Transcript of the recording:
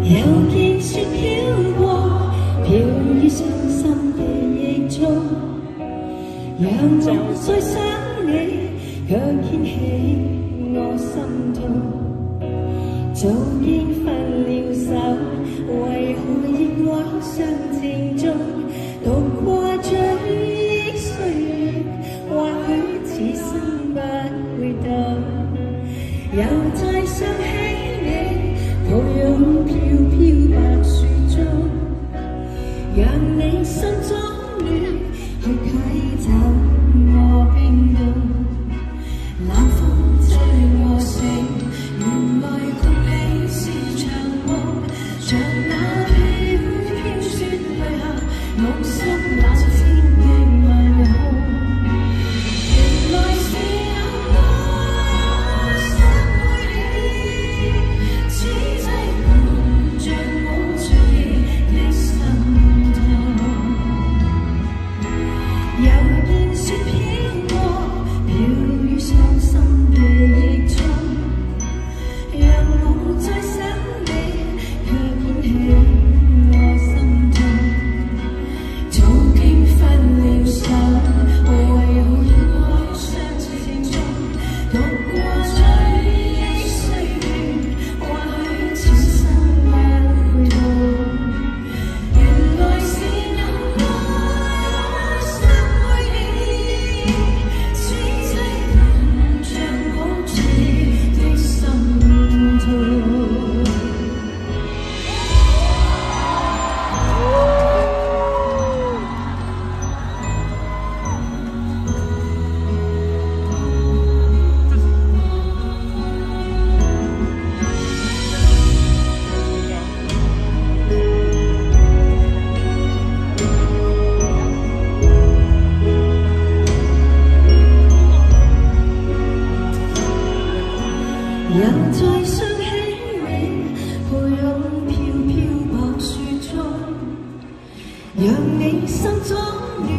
又見雪飄過，飄於傷心記憶中。讓我再想你，卻掀起我心痛。早已分了手，為何仍愛上情中？讀過追憶歲月，或許此生不會到。又再想起你，抱擁飄飄白雪中，讓你心中暖去啟走我冰凍。冷風吹我醒，原來共你是場夢，像那飄飄雪淚下，夢宿冷天的問候。原來是有我想會你，此際伴着我追憶的心痛。又見雪飄過，飄於傷心記憶中。讓我再想你，卻掀起我心痛。早經分了手，為何仍愛上情中？讀過追憶歲月，或許此生不會到。原來是有我想會你，此際伴着我追憶的心痛。又再想起你，抱擁飄飄白雪中，讓你心中暖